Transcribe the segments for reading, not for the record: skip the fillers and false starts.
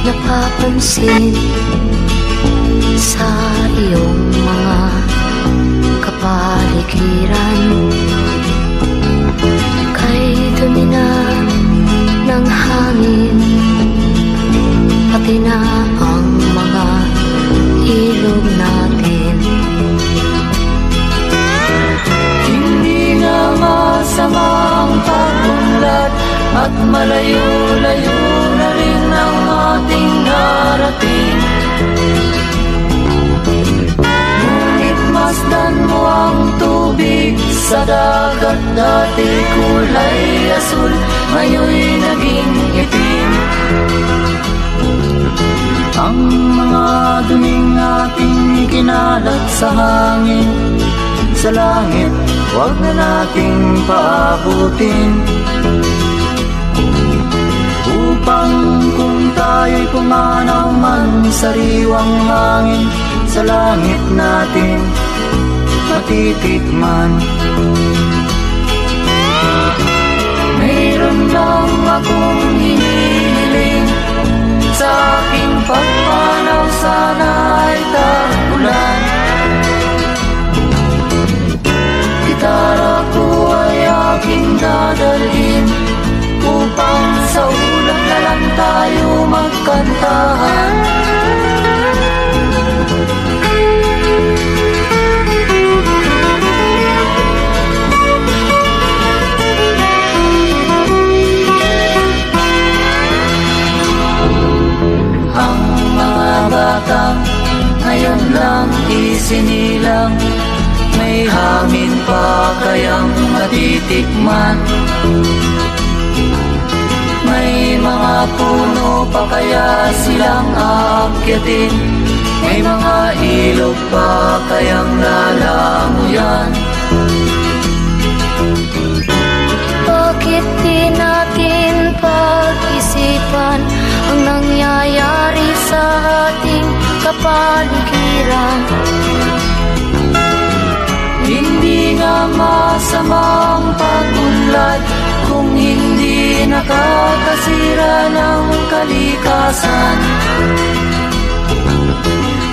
napapansin sa iyong mga kapaligiran. Kay dumi na ng hangin, pati na ang mga ilog natin. Hindi nga masama ang pag-unlad, at malayo-layo na rin ang ating narating. Ngunit masdan mo ang tubig sa dagat, dati kulay asul, ngayon'y naging itim. Ang mga duming ating ikinalat sa hangin, sa langit, huwag na nating paabutin. Upang kung tayo'y pumanaw man sa riwang hangin, sa langit natin matitikman. Mayroon lang akong hinihiling, sa aking pagpanaw sana ay tagulan. Gitara ko ay aking dadalhin, upang sa ulap na lang tayo magkantahan. Ang mga batang ngayon lang isinilang, may hangin pa kayang matitikman. May mga puno pa kaya silang aakyatin, may mga ilog pa kayang lalanguyan. Bakit di natin pag-isipan ang nangyayari sa ating kapaligiran? Hindi nga masama ang pag-unlad, kung hindi nakakasira ng kalikasan.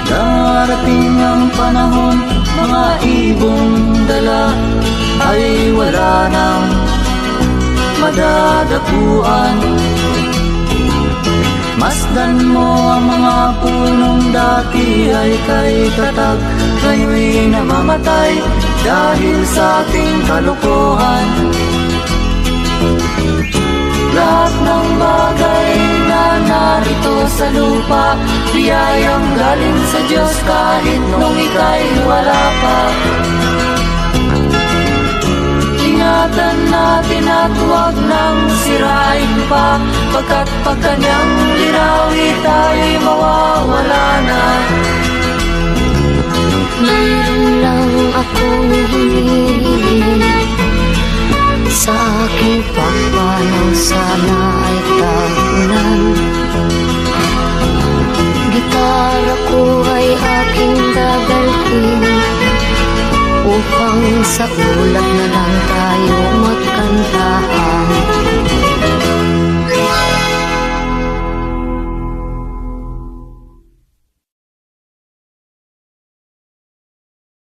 Darating ang panahon, mga ibong dala ay wala nang madadapuan. Masdan mo ang mga punong dati ay kay tatag, ngayon'y namamatay dahil sa ating kalokohan. Lahat ng bagay na narito sa lupa, biyayang galing sa Diyos kahit nung ika'y wala pa. Ingatan natin at huwag nang sirain pa, pagkat pag kanyang linawi tayo'y mawawala na. Mayroon lang akong hinihiling, sa aking pagpanaw sana ay tagulan. Gitara ko ay aking dadalhin, upang sa ulap na lang tayo